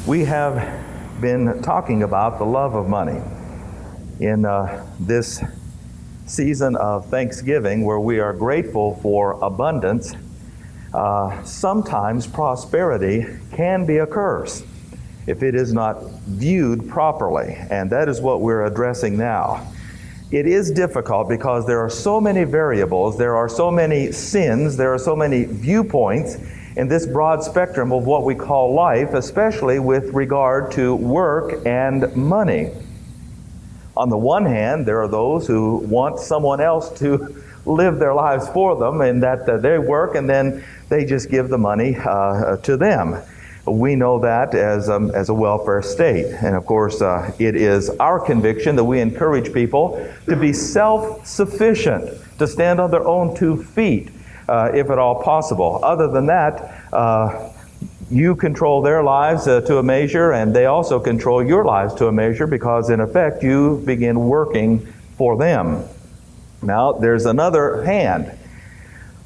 We have been talking about the love of money in this season of Thanksgiving, where we are grateful for abundance. Sometimes prosperity can be a curse if it is not viewed properly, and that is what we're addressing now. It is difficult because there are so many variables, there are so many sins, there are so many viewpoints in this broad spectrum of what we call life, especially with regard to work and money. On the one hand, there are those who want someone else to live their lives for them, and that they work and then they just give the money to them. We know that as a welfare state. And of course, it is our conviction that we encourage people to be self-sufficient, to stand on their own 2 feet, if at all possible. Other than that, you control their lives to a measure, and they also control your lives to a measure, because in effect you begin working for them. Now, there's another hand.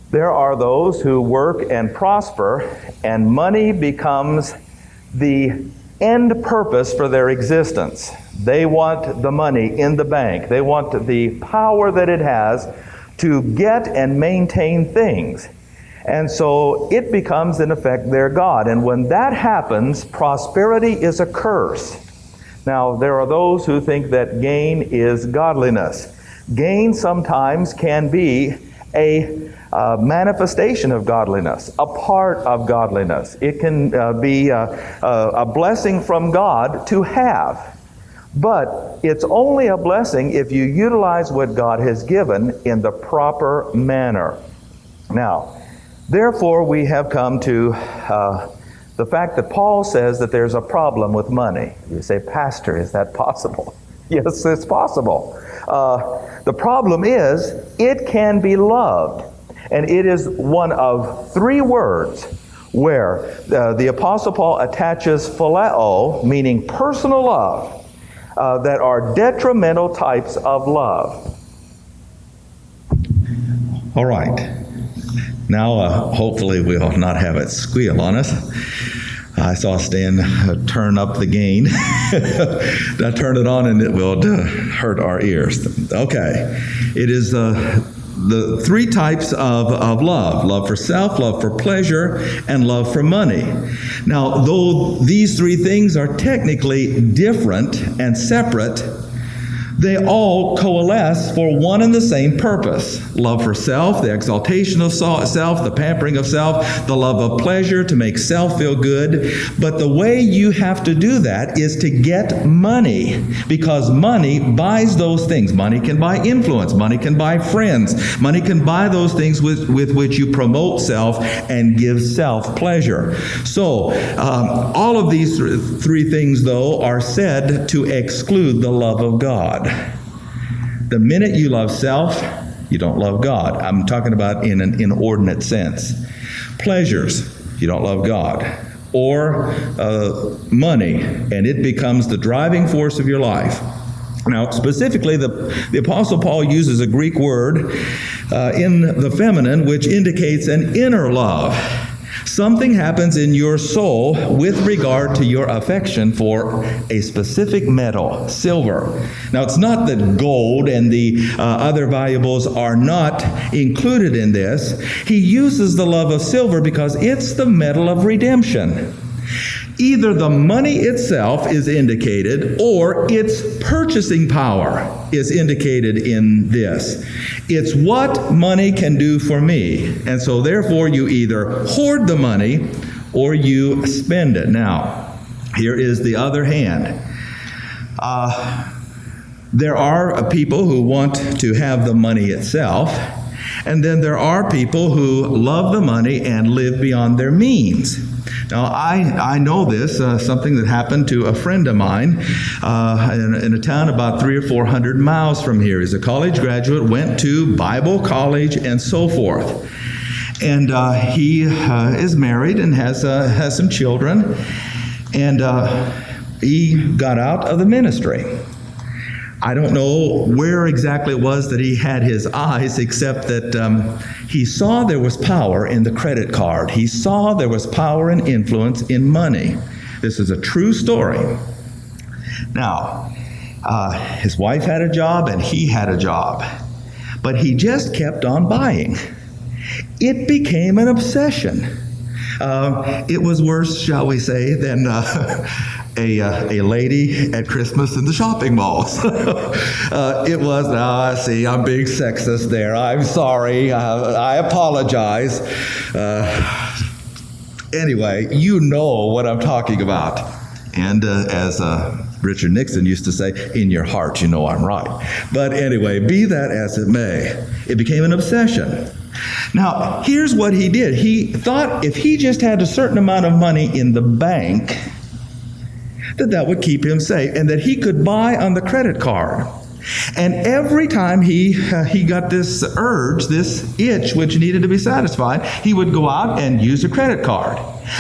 There are those who work and prosper, and money becomes the end purpose for their existence. They want the money in the bank. They want the power that it has to get and maintain things. And so it becomes, in effect, their God. And when that happens, prosperity is a curse. Now, there are those who think that gain is godliness. Gain sometimes can be a manifestation of godliness, a part of godliness. It can be a blessing from God to have. But it's only a blessing if you utilize what God has given in the proper manner. Now, therefore, we have come to the fact that Paul says that there's a problem with money. You say, Pastor, is that possible? Yes, it's possible. The problem is, it can be loved. And it is one of 3 words where the Apostle Paul attaches phileo, meaning personal love, that are detrimental types of love. All right. Now, hopefully we'll not have it squeal on us. I saw Stan turn up the gain. I turn it on and it will hurt our ears. Okay. It is the 3 types of love. Love for self, love for pleasure, and love for money. Now, though these 3 things are technically different and separate, they all coalesce for one and the same purpose. Love for self, the exaltation of self, the pampering of self, the love of pleasure, to make self feel good. But the way you have to do that is to get money, because money buys those things. Money can buy influence. Money can buy friends. Money can buy those things with which you promote self and give self pleasure. So, all of these 3 things, though, are said to exclude the love of God. The minute you love self, you don't love God. I'm talking about in an inordinate sense. Pleasures, you don't love God. Or money, and it becomes the driving force of your life. Now, specifically, the Apostle Paul uses a Greek word in the feminine, which indicates an inner love. Something happens in your soul with regard to your affection for a specific metal, silver. Now, it's not that gold and the other valuables are not included in this. He uses the love of silver because it's the metal of redemption. Either the money itself is indicated, or its purchasing power is indicated in this. It's what money can do for me. And so therefore you either hoard the money or you spend it. Now, here is the other hand. There are people who want to have the money itself, and then there are people who love the money and live beyond their means. Now, I know this, something that happened to a friend of mine in a town about 300 or 400 miles from here. He's a college graduate, went to Bible college and so forth. And he is married and has some children. And he got out of the ministry. I don't know where exactly it was that he had his eyes, except that he saw there was power in the credit card. He saw there was power and influence in money. This is a true story. Now, his wife had a job and he had a job, but he just kept on buying. It became an obsession. It was worse, shall we say, than a lady at Christmas in the shopping malls. It was, see, I'm being sexist there. I'm sorry. I apologize. Anyway, you know what I'm talking about. And as Richard Nixon used to say, in your heart, you know I'm right. But anyway, be that as it may, it became an obsession. Now, here's what he did. He thought if he just had a certain amount of money in the bank, that would keep him safe, and that he could buy on the credit card. And every time he got this urge, this itch, which needed to be satisfied, he would go out and use a credit card.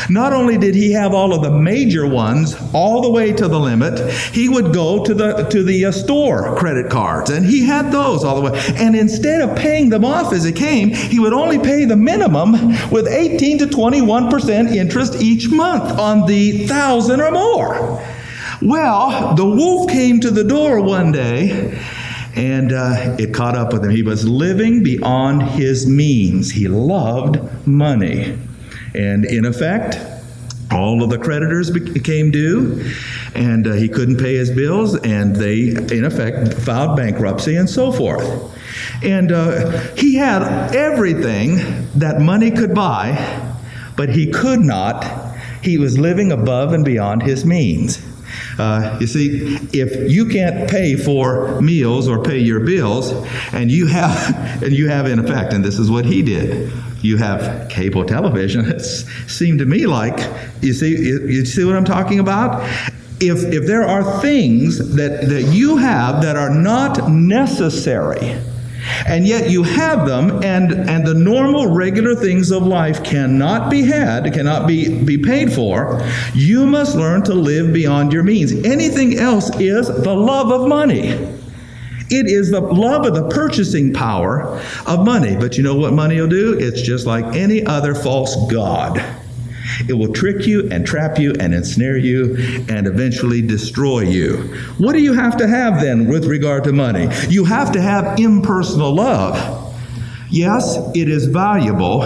Not only did he have all of the major ones all the way to the limit, he would go to the store credit cards, and he had those all the way. And instead of paying them off as it came, he would only pay the minimum with 18 to 21% interest each month on the 1,000 or more. Well, the wolf came to the door one day, and it caught up with him. He was living beyond his means. He loved money. And in effect, all of the creditors became due, and he couldn't pay his bills, and they, in effect, filed bankruptcy and so forth. And he had everything that money could buy, but he could not. He was living above and beyond his means. You see, if you can't pay for meals or pay your bills, and you have in effect, and this is what he did, you have cable television. It seemed to me like, you see what I'm talking about? If there are things that you have that are not necessary, and yet you have them, and the normal, regular things of life cannot be had, cannot be paid for, you must learn to live beyond your means. Anything else is the love of money. It is the love of the purchasing power of money. But you know what money will do? It's just like any other false god. It will trick you and trap you and ensnare you and eventually destroy you. What do you have to have then with regard to money? You have to have impersonal love. Yes, it is valuable,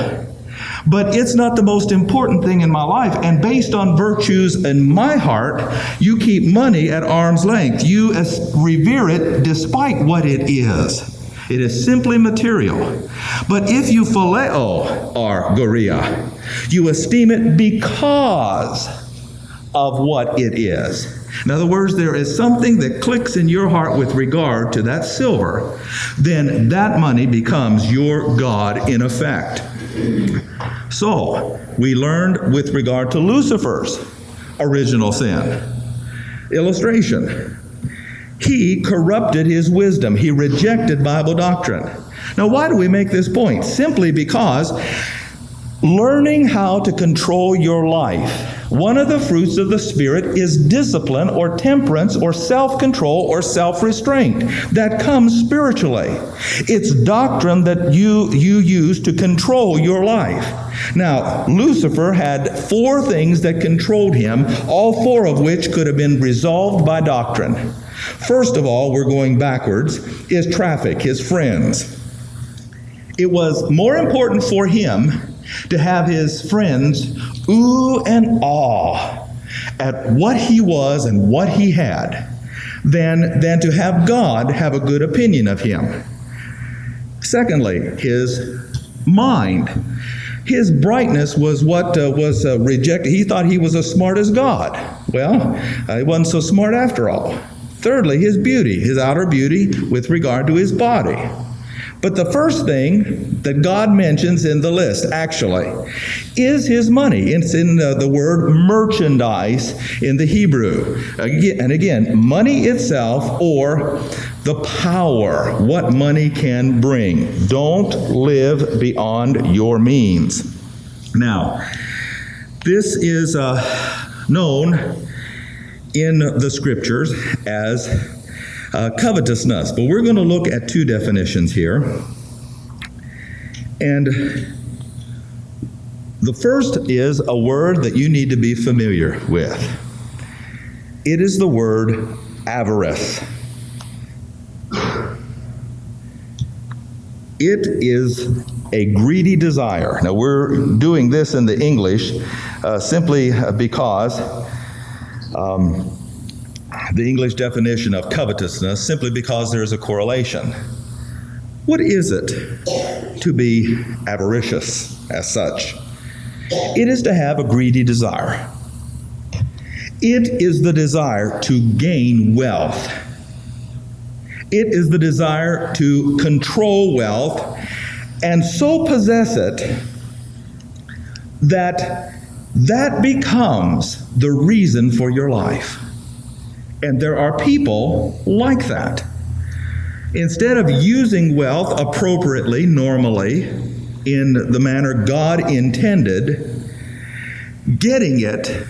but it's not the most important thing in my life. And based on virtues in my heart, you keep money at arm's length. You revere it despite what it is. It is simply material. But if you phileo or goria, you esteem it because of what it is. In other words, there is something that clicks in your heart with regard to that silver, then that money becomes your God in effect. So, we learned with regard to Lucifer's original sin. Illustration. He corrupted his wisdom. He rejected Bible doctrine. Now, why do we make this point? Simply because learning how to control your life, one of the fruits of the Spirit is discipline or temperance or self-control or self-restraint that comes spiritually. It's doctrine that you use to control your life. Now, Lucifer had 4 things that controlled him, all 4 of which could have been resolved by doctrine. First of all, we're going backwards, is traffic, his friends. It was more important for him to have his friends ooh and awe at what he was and what he had than to have God have a good opinion of him. Secondly, his mind. His brightness was what was rejected. He thought he was as smart as God. Well, he wasn't so smart after all. Thirdly, his beauty, his outer beauty with regard to his body. But the first thing that God mentions in the list, actually, is his money. It's in the word merchandise in the Hebrew. And again, money itself or the power, what money can bring. Don't live beyond your means. Now, this is known in the scriptures as covetousness. But we're going to look at 2 definitions here. And the first is a word that you need to be familiar with. It is the word avarice. It is a greedy desire. Now, we're doing this in the English simply because the English definition of covetousness, simply because there is a correlation. What is it to be avaricious as such? It is to have a greedy desire. It is the desire to gain wealth. It is the desire to control wealth and so possess it that that becomes the reason for your life. And there are people like that. Instead of using wealth appropriately, normally, in the manner God intended, getting it,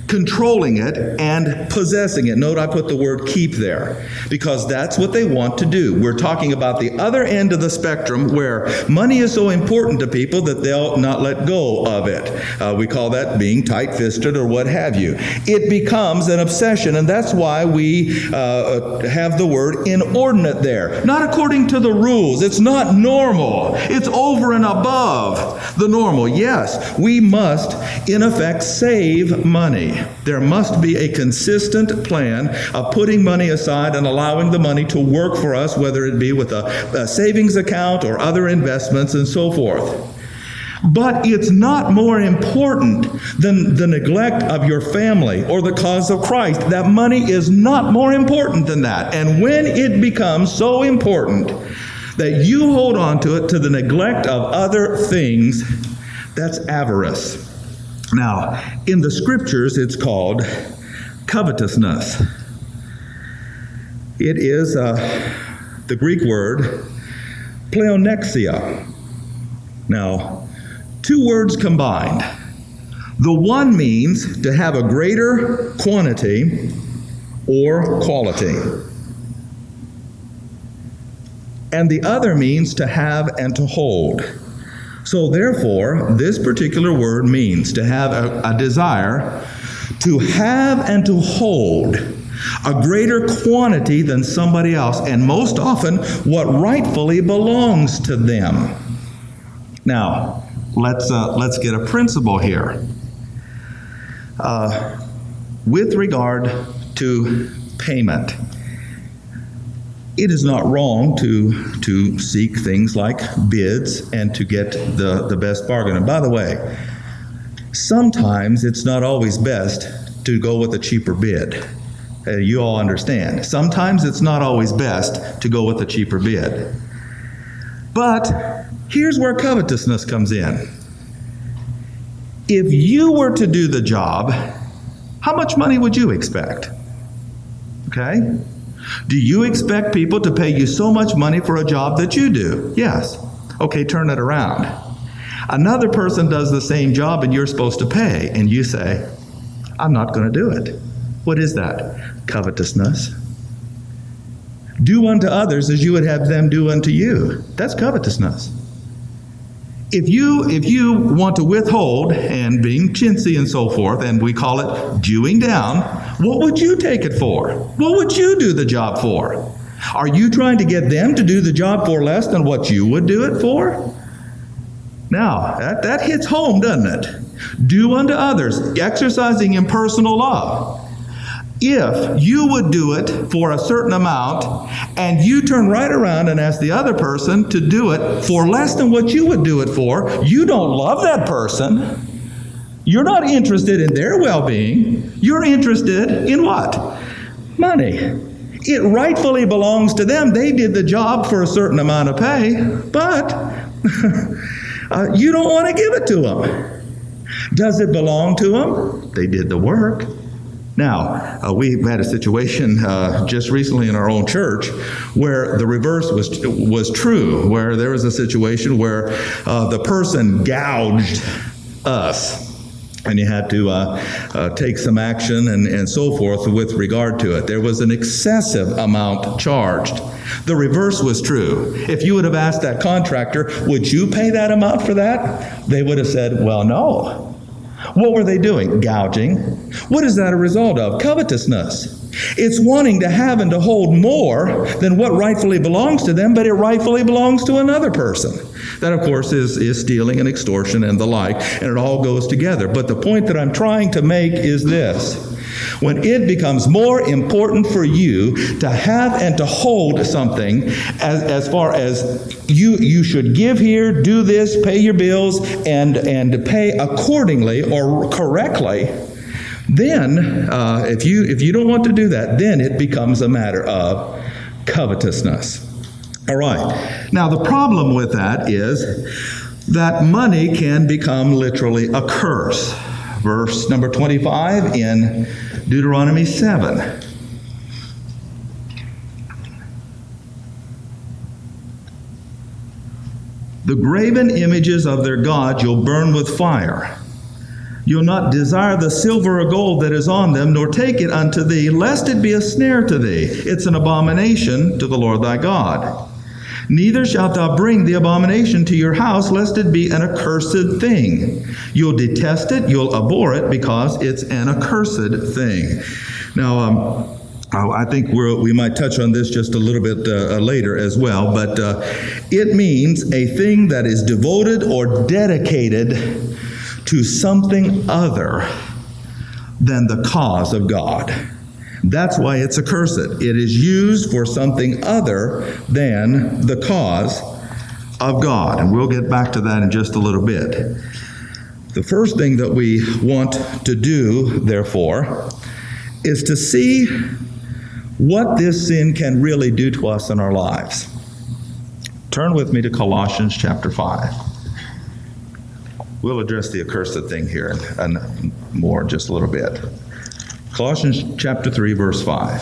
controlling it, and possessing it. Note I put the word keep there, because that's what they want to do. We're talking about the other end of the spectrum where money is so important to people that they'll not let go of it. We call that being tight-fisted or what have you. It becomes an obsession, and that's why we have the word inordinate there. Not according to the rules. It's not normal. It's over and above the normal. Yes, we must, in effect, save money. There must be a consistent plan of putting money aside and allowing the money to work for us, whether it be with a savings account or other investments and so forth. But it's not more important than the neglect of your family or the cause of Christ. That money is not more important than that. And when it becomes so important that you hold on to it to the neglect of other things, that's avarice. Now, in the scriptures, it's called covetousness. It is the Greek word pleonexia. Now, two words combined. The one means to have a greater quantity or quality. And the other means to have and to hold. So therefore, this particular word means to have a desire to have and to hold a greater quantity than somebody else, and most often what rightfully belongs to them. Now, let's get a principle here. With regard to payment, it is not wrong to seek things like bids and to get the best bargain. And by the way, sometimes it's not always best to go with a cheaper bid. You all understand. Sometimes it's not always best to go with a cheaper bid. But here's where covetousness comes in. If you were to do the job, how much money would you expect? Okay? Do you expect people to pay you so much money for a job that you do? Yes. Okay, turn it around. Another person does the same job and you're supposed to pay, and you say, I'm not going to do it. What is that? Covetousness. Do unto others as you would have them do unto you. That's covetousness. If you want to withhold and being chintzy and so forth, and we call it Jewing down, what would you take it for? What would you do the job for? Are you trying to get them to do the job for less than what you would do it for? Now, that hits home, doesn't it? Do unto others, exercising impersonal love. If you would do it for a certain amount and you turn right around and ask the other person to do it for less than what you would do it for, you don't love that person. You're not interested in their well-being. You're interested in what? Money. It rightfully belongs to them. They did the job for a certain amount of pay, but you don't want to give it to them. Does it belong to them? They did the work. Now, we've had a situation just recently in our own church where the reverse was true, where there was a situation where the person gouged us, and you had to take some action and so forth with regard to it. There was an excessive amount charged. The reverse was true. If you would have asked that contractor, would you pay that amount for that? They would have said, well, no. What were they doing? Gouging. What is that a result of? Covetousness. It's wanting to have and to hold more than what rightfully belongs to them, but it rightfully belongs to another person. That, of course, is stealing and extortion and the like, and it all goes together. But the point that I'm trying to make is this. When it becomes more important for you to have and to hold something, as far as you should give here, do this, pay your bills, and pay accordingly or correctly, then if you don't want to do that, then it becomes a matter of covetousness. All right. Now the problem with that is that money can become literally a curse. Verse number 25 in Deuteronomy 7. The graven images of their gods you'll burn with fire. You'll not desire the silver or gold that is on them, nor take it unto thee, lest it be a snare to thee. It's an abomination to the Lord thy God. Neither shalt thou bring the abomination to your house, lest it be an accursed thing. You'll detest it, you'll abhor it, because it's an accursed thing. Now, I think we might touch on this just a little bit later as well, but it means a thing that is devoted or dedicated to something other than the cause of God. That's why it's accursed. It is used for something other than the cause of God. And we'll get back to that in just a little bit. The first thing that we want to do, therefore, is to see what this sin can really do to us in our lives. Turn with me to Colossians chapter 5. We'll address the accursed thing here and more in just a little bit. Colossians chapter 3, verse 5.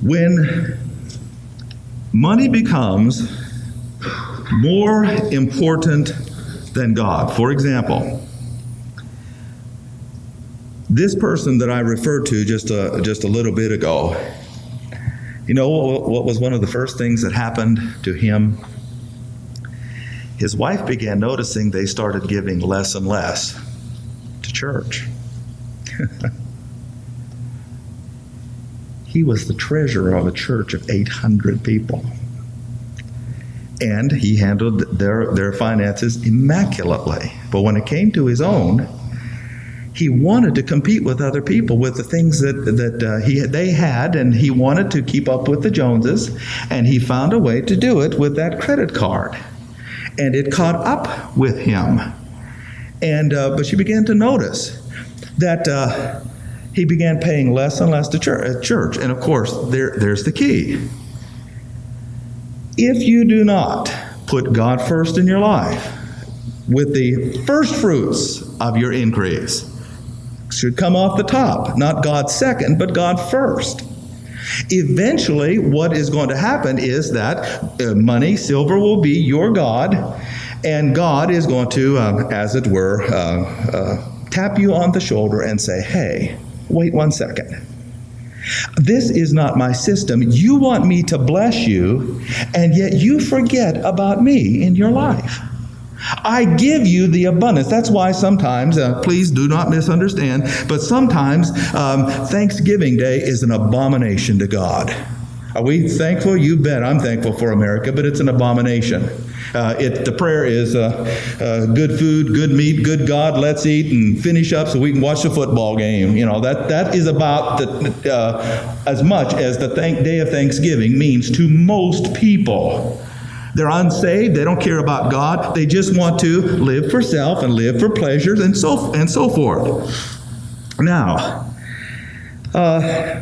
When money becomes more important than God, for example, this person that I referred to just a little bit ago, you know what was one of the first things that happened to him? His wife began noticing they started giving less and less to church. He was the treasurer of a church of 800 people. And he handled their finances immaculately. But when it came to his own, he wanted to compete with other people with the things that they had, and he wanted to keep up with the Joneses, and he found a way to do it with that credit card. And it caught up with him. And but she began to notice that he began paying less and less to church. And of course, there's the key. If you do not put God first in your life, with the first fruits of your increase, should come off the top, not God second, but God first. Eventually, what is going to happen is that money, silver will be your God, and God is going to, as it were, tap you on the shoulder and say, hey, wait one second. This is not my system. You want me to bless you, and yet you forget about me in your life. I give you the abundance. That's why sometimes, please do not misunderstand, but sometimes Thanksgiving Day is an abomination to God. Are we thankful? You bet I'm thankful for America, but it's an abomination. The prayer is good food, good meat, good God, let's eat and finish up so we can watch the football game. You know, that is about as much as the day of Thanksgiving means to most people. They're unsaved. They don't care about God. They just want to live for self and live for pleasures and so forth. Now,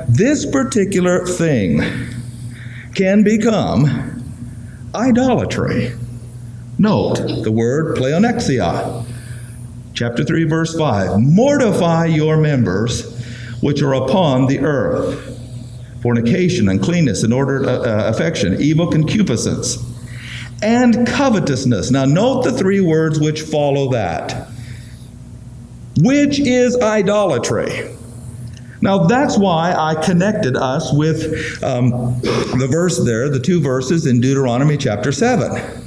this particular thing can become idolatry. Note the word pleonexia. Chapter 3, verse 5. Mortify your members which are upon the earth. Fornication, uncleanness, inordinate affection, evil concupiscence. and covetousness. Now note the three words which follow that. Which is idolatry. Now that's why I connected us with the verse there, the two verses in Deuteronomy chapter 7.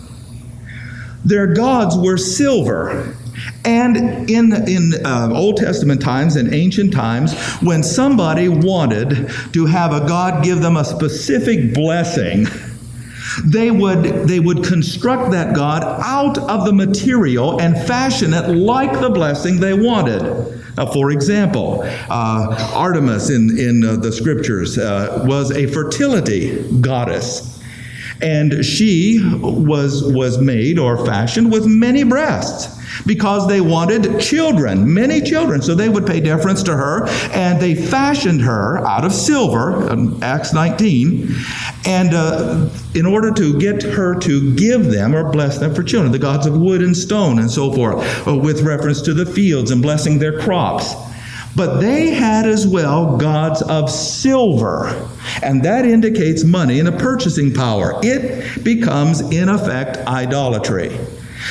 Their gods were silver. And in Old Testament times and ancient times, when somebody wanted to have a god give them a specific blessing, they would construct that god out of the material and fashion it like the blessing they wanted. For example, Artemis in the scriptures was a fertility goddess. And she was made or fashioned with many breasts because they wanted children, many children. So they would pay deference to her, and they fashioned her out of silver, Acts 19, and in order to get her to give them or bless them for children, the gods of wood and stone and so forth, with reference to the fields and blessing their crops. But they had as well gods of silver, and that indicates money and a purchasing power. It becomes, in effect, idolatry.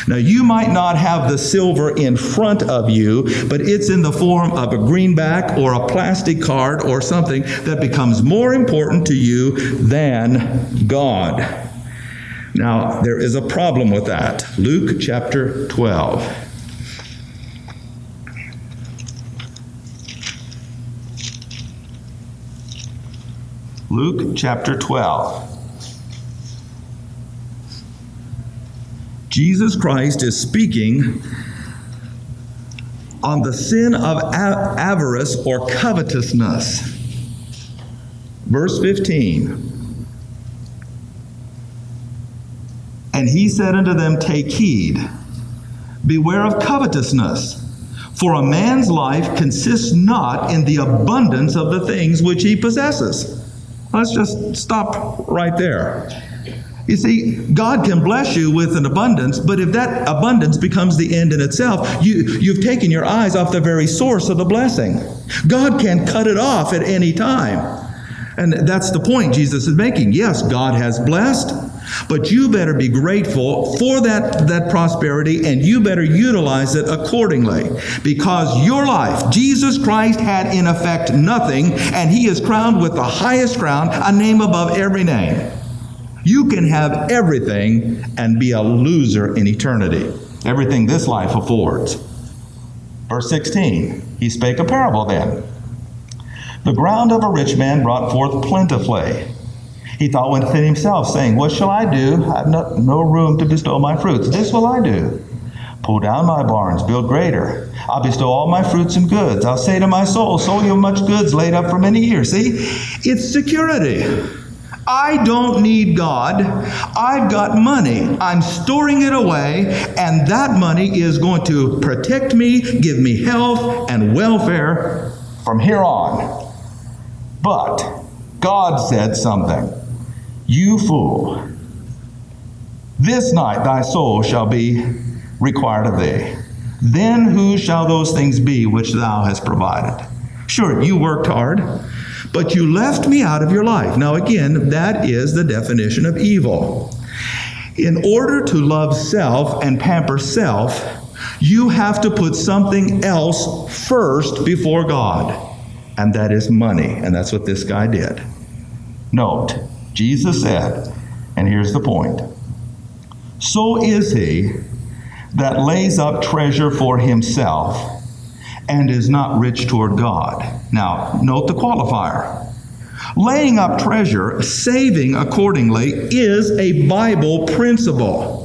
Now, you might not have the silver in front of you, but it's in the form of a greenback or a plastic card or something that becomes more important to you than God. Now, there is a problem with that. Luke chapter 12. Luke chapter 12. Jesus Christ is speaking on the sin of avarice or covetousness. Verse 15. And he said unto them, Take heed, beware of covetousness, for a man's life consists not in the abundance of the things which he possesses. Let's just stop right there. You see, God can bless you with an abundance, but if that abundance becomes the end in itself, you've taken your eyes off the very source of the blessing. God can cut it off at any time. And that's the point Jesus is making. Yes, God has blessed, but you better be grateful for that prosperity, and you better utilize it accordingly. Because your life, Jesus Christ had in effect nothing, and he is crowned with the highest crown, a name above every name. You can have everything and be a loser in eternity. Everything this life affords. Verse 16, he spake a parable then. The ground of a rich man brought forth plentifully. He thought within himself, saying, What shall I do? I have no room to bestow my fruits. This will I do. Pull down my barns, build greater. I'll bestow all my fruits and goods. I'll say to my soul, Soul, you have much goods laid up for many years. See, it's security. I don't need God. I've got money. I'm storing it away, and that money is going to protect me, give me health and welfare from here on. But God said something. You fool, this night thy soul shall be required of thee. Then whose shall those things be which thou hast provided? Sure, you worked hard, but you left me out of your life. Now again, that is the definition of evil. In order to love self and pamper self, you have to put something else first before God, and that is money. And that's what this guy did. Note, Jesus said, and here's the point, so is he that lays up treasure for himself and is not rich toward God. Now, note the qualifier. Laying up treasure, saving accordingly, is a Bible principle.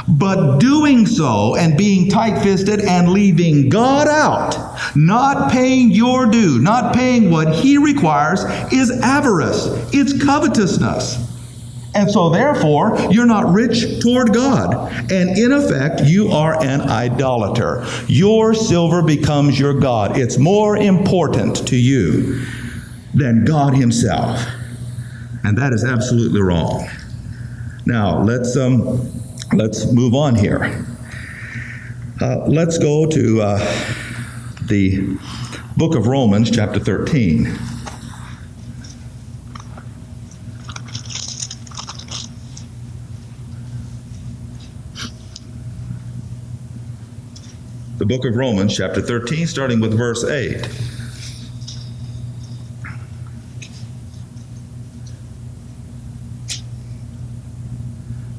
But doing so and being tight-fisted and leaving God out, not paying your due, not paying what he requires, is avarice. It's covetousness. And so therefore, you're not rich toward God. And in effect, you are an idolater. Your silver becomes your God. It's more important to you than God himself. And that is absolutely wrong. Now, let's move on here. Let's go to the book of Romans, chapter 13. The book of Romans, chapter 13, starting with verse 8.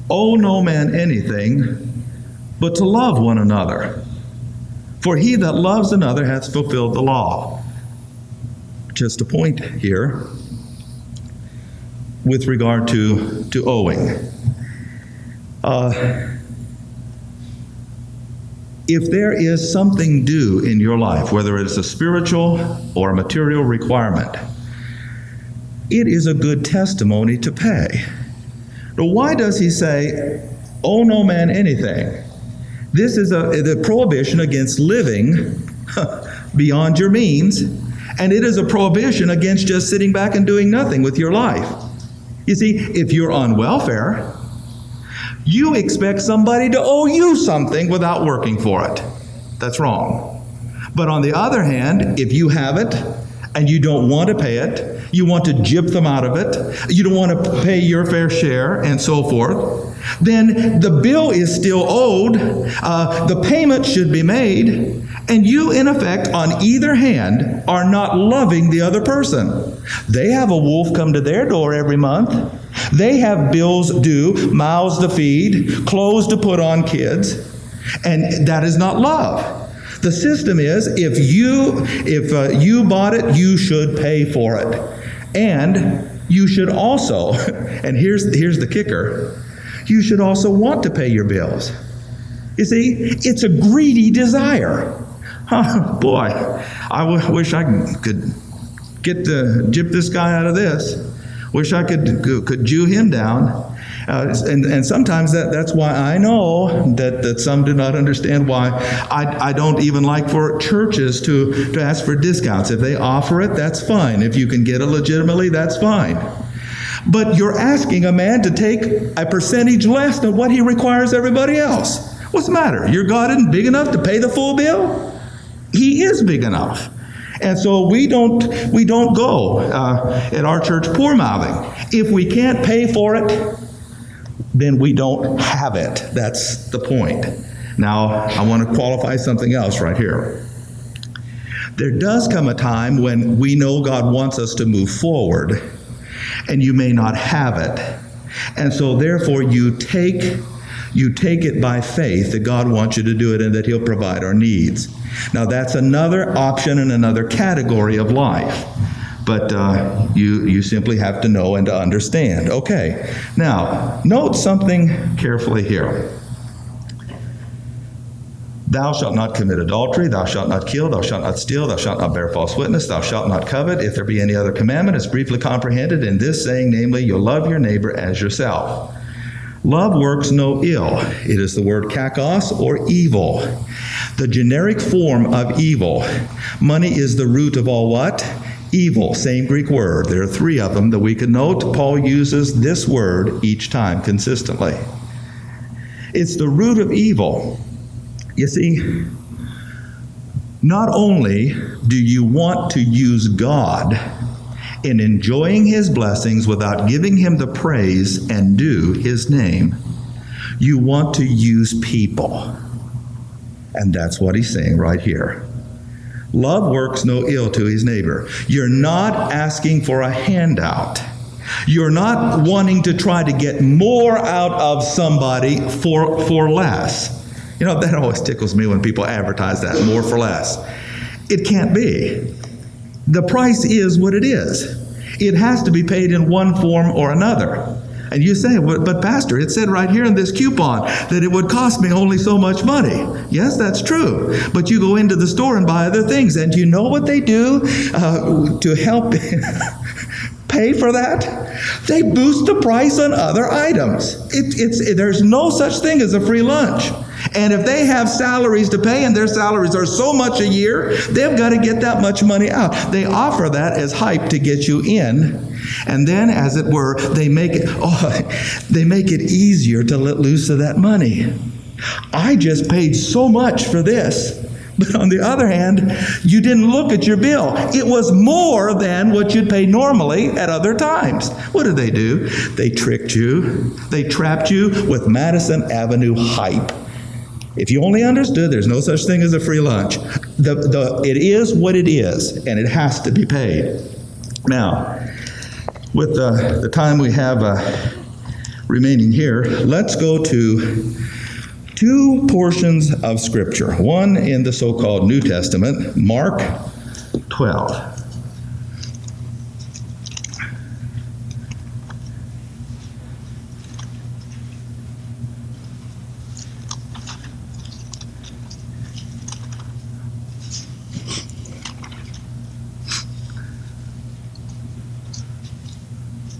Owe no man anything but to love one another. For he that loves another hath fulfilled the law. Just a point here with regard to owing. If there is something due in your life, whether it's a spiritual or a material requirement, it is a good testimony to pay. Now, why does he say, owe no man anything? This is the prohibition against living beyond your means, and it is a prohibition against just sitting back and doing nothing with your life. You see, if you're on welfare, you expect somebody to owe you something without working for it. That's wrong. But on the other hand, if you have it and you don't want to pay it, you want to gyp them out of it, you don't want to pay your fair share, and so forth, then the bill is still owed, the payment should be made, and you, in effect, on either hand, are not loving the other person. They have a wolf come to their door every month. They have bills due, mouths to feed, clothes to put on kids, and that is not love. The system is, if you bought it, you should pay for it. And you should also, and here's the kicker, you should also want to pay your bills. You see, it's a greedy desire. Boy, I wish I could gyp this guy out of this. Wish I could Jew him down. And sometimes that's why I know that some do not understand why I don't even like for churches to ask for discounts. If they offer it, that's fine. If you can get it legitimately, that's fine. But you're asking a man to take a percentage less than what he requires everybody else. What's the matter? Your God isn't big enough to pay the full bill? He is big enough. And so we don't go at our church poor mouthing. If we can't pay for it, then we don't have it. That's the point. Now, I want to qualify something else right here. There does come a time when we know God wants us to move forward, and you may not have it. And so therefore you take it by faith that God wants you to do it and that He'll provide our needs. Now that's another option and another category of life. But you simply have to know and to understand. Okay, now note something carefully here. Thou shalt not commit adultery, thou shalt not kill, thou shalt not steal, thou shalt not bear false witness, thou shalt not covet. If there be any other commandment, it's briefly comprehended in this saying, namely, you'll love your neighbor as yourself. Love works no ill. It is the word kakos, or evil. The generic form of evil. Money is the root of all what? Evil, same Greek word. There are three of them that we can note. Paul uses this word each time consistently. It's the root of evil. You see, not only do you want to use God in enjoying His blessings without giving Him the praise and due His name, you want to use people. And that's what he's saying right here. Love works no ill to his neighbor. You're not asking for a handout. You're not wanting to try to get more out of somebody for less. You know, that always tickles me when people advertise that, more for less. It can't be. The price is what it is. It has to be paid in one form or another. And you say, but Pastor, it said right here in this coupon that it would cost me only so much money. Yes, that's true. But you go into the store and buy other things, and you know what they do to help pay for that? They boost the price on other items. There's no such thing as a free lunch. And if they have salaries to pay, and their salaries are so much a year, they've got to get that much money out. They offer that as hype to get you in. And then, as it were, they make it easier to let loose of that money. I just paid so much for this. But on the other hand, you didn't look at your bill. It was more than what you'd pay normally at other times. What did they do? They tricked you. They trapped you with Madison Avenue hype. If you only understood there's no such thing as a free lunch, it is what it is, and it has to be paid. Now, with the time we have remaining here, let's go to two portions of Scripture. One in the so-called New Testament, Mark 12.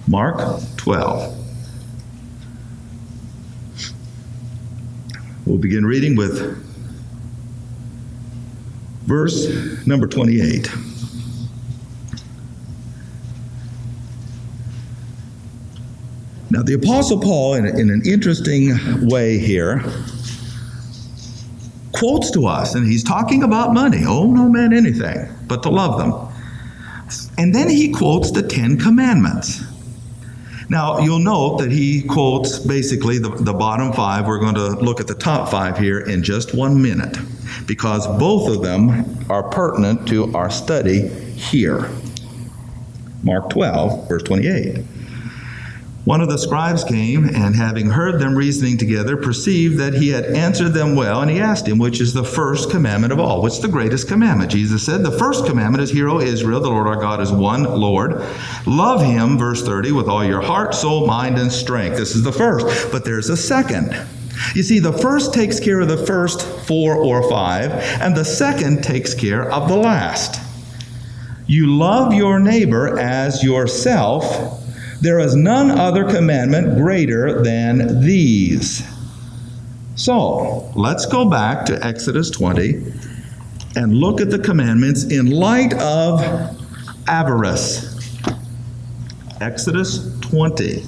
Mark 12. We'll begin reading with verse number 28. Now, the Apostle Paul, in an interesting way here, quotes to us, and he's talking about money. Oh, no man anything but to love them. And then he quotes the Ten Commandments. Now, you'll note that he quotes basically the bottom five. We're going to look at the top five here in just 1 minute, because both of them are pertinent to our study here. Mark 12, verse 28. One of the scribes came, and having heard them reasoning together, perceived that he had answered them well, and he asked him, which is the first commandment of all? What's the greatest commandment? Jesus said, the first commandment is, Hear, O Israel, the Lord our God is one Lord. Love him, verse 30, with all your heart, soul, mind, and strength. This is the first, but there's a second. You see, the first takes care of the first 4 or 5, and the second takes care of the last. You love your neighbor as yourself. There is none other commandment greater than these. So, let's go back to Exodus 20 and look at the commandments in light of avarice. Exodus 20.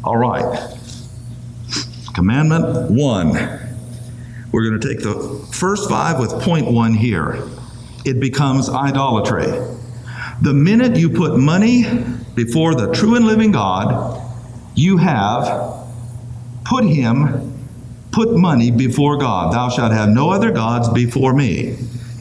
All right. Commandment 1. We're going to take the first 5 with point 1 here. It becomes idolatry. The minute you put money before the true and living God, you have put money before God. Thou shalt have no other gods before me,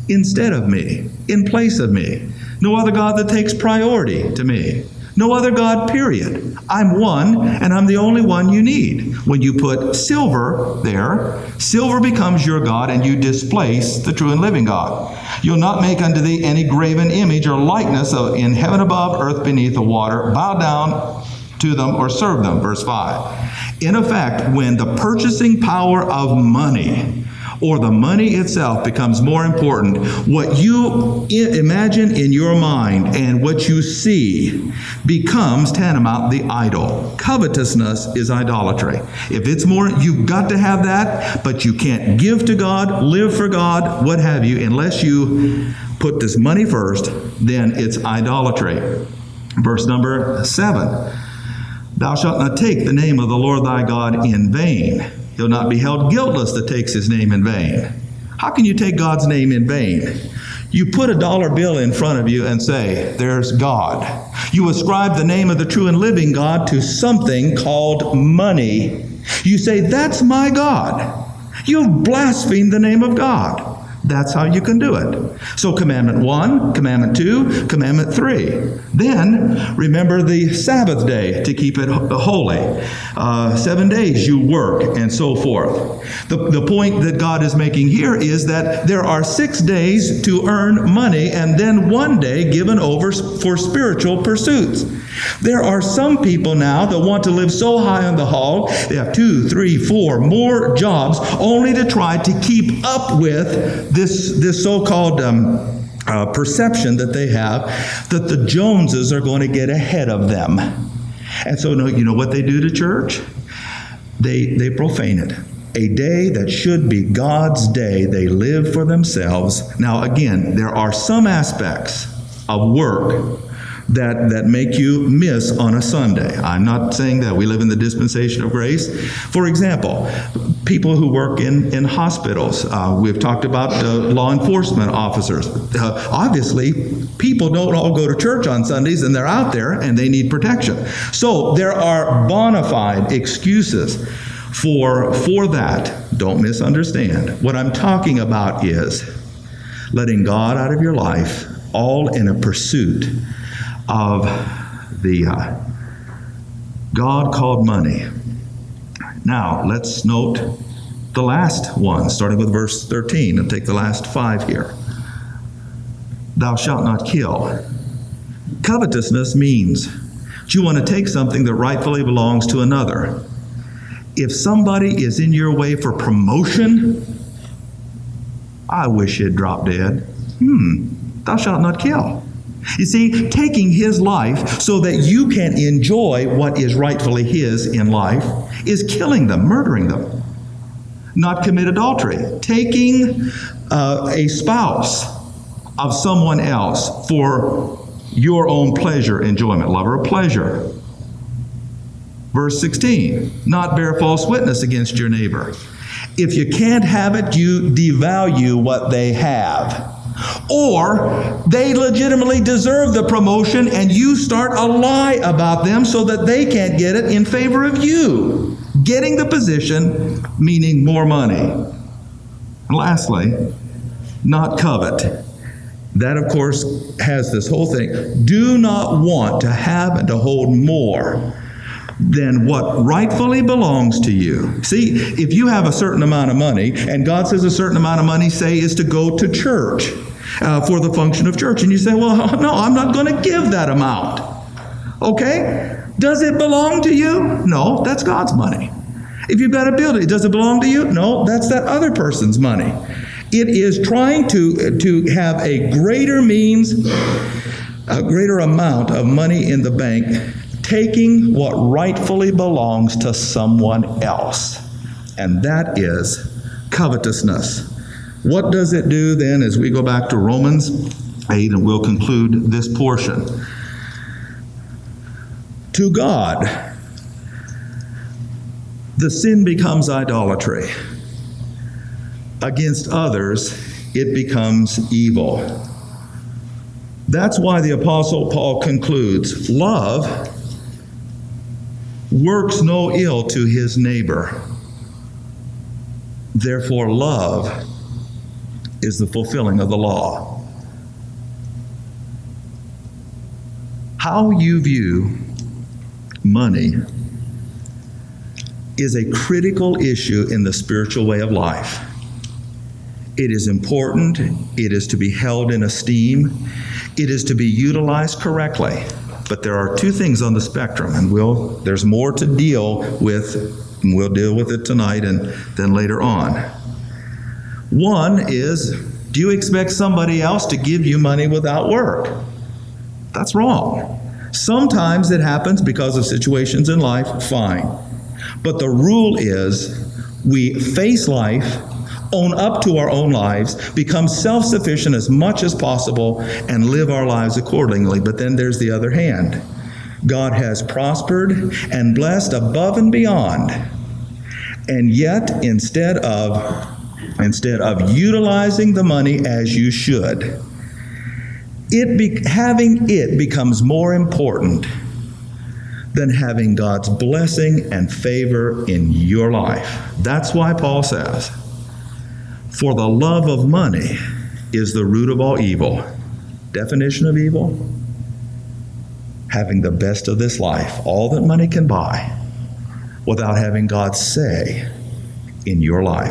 instead of me, in place of me. No other God that takes priority to me. No other God, period. I'm one, and I'm the only one you need. When you put silver there, silver becomes your God, and you displace the true and living God. You'll not make unto thee any graven image or likeness in heaven above, earth beneath, the water. Bow down to them or serve them. Verse 5. In effect, when the purchasing power of money or the money itself becomes more important, what you imagine in your mind and what you see becomes tantamount the idol. Covetousness is idolatry. If it's more, you've got to have that, but you can't give to God, live for God, what have you, unless you put this money first, then it's idolatry. Verse number 7. Thou shalt not take the name of the Lord thy God in vain. He'll not be held guiltless that takes his name in vain. How can you take God's name in vain? You put a dollar bill in front of you and say, there's God. You ascribe the name of the true and living God to something called money. You say, that's my God. You've blasphemed the name of God. That's how you can do it. So commandment 1, commandment 2, commandment 3. Then remember the Sabbath day to keep it holy. 7 days you work and so forth. The point that God is making here is that there are 6 days to earn money and then 1 day given over for spiritual pursuits. There are some people now that want to live so high on the hog, they have 2, 3, 4 more jobs only to try to keep up with this so-called perception that they have that the Joneses are going to get ahead of them. And so you know what they do to church? They profane it. A day that should be God's day, they live for themselves. Now again, there are some aspects of work that make you miss on a Sunday. I'm not saying that. We live in the dispensation of grace. For example, people who work in hospitals. We've talked about law enforcement officers. Obviously, people don't all go to church on Sundays, and they're out there and they need protection. So there are bona fide excuses for that. Don't misunderstand. What I'm talking about is letting God out of your life, all in a pursuit of the God called money. Now, let's note the last one, starting with verse 13, and take the last 5 here. Thou shalt not kill. Covetousness means that you want to take something that rightfully belongs to another. If somebody is in your way for promotion, I wish he'd drop dead. Thou shalt not kill. You see, taking his life so that you can enjoy what is rightfully his in life is killing them, murdering them. Not commit adultery. Taking a spouse of someone else for your own pleasure, enjoyment, lover of pleasure. Verse 16, not bear false witness against your neighbor. If you can't have it, you devalue what they have. Or they legitimately deserve the promotion and you start a lie about them so that they can't get it in favor of you. Getting the position, meaning more money. And lastly, not covet. That, of course, has this whole thing. Do not want to have and to hold more than what rightfully belongs to you. See, if you have a certain amount of money, and God says a certain amount of money, say, is to go to church for the function of church, and you say, well, no, I'm not going to give that amount. Okay? Does it belong to you? No, that's God's money. If you've got a building, does it belong to you? No, that's that other person's money. It is trying to have a greater means, a greater amount of money in the bank, taking what rightfully belongs to someone else. And that is covetousness. What does it do then as we go back to Romans 8, and we'll conclude this portion? To God, the sin becomes idolatry. Against others, it becomes evil. That's why the Apostle Paul concludes, love works no ill to his neighbor. Therefore, love is the fulfilling of the law. How you view money is a critical issue in the spiritual way of life. It is important. It is to be held in esteem. It is to be utilized correctly. But there are two things on the spectrum, and there's more to deal with, and we'll deal with it tonight and then later on. One is, do you expect somebody else to give you money without work? That's wrong. Sometimes it happens because of situations in life, fine. But the rule is, we face life, own up to our own lives, become self-sufficient as much as possible, and live our lives accordingly. But then there's the other hand. God has prospered and blessed above and beyond. And yet, instead of utilizing the money as you should, having it becomes more important than having God's blessing and favor in your life. That's why Paul says, for the love of money is the root of all evil. Definition of evil? Having the best of this life, all that money can buy, without having God's say in your life.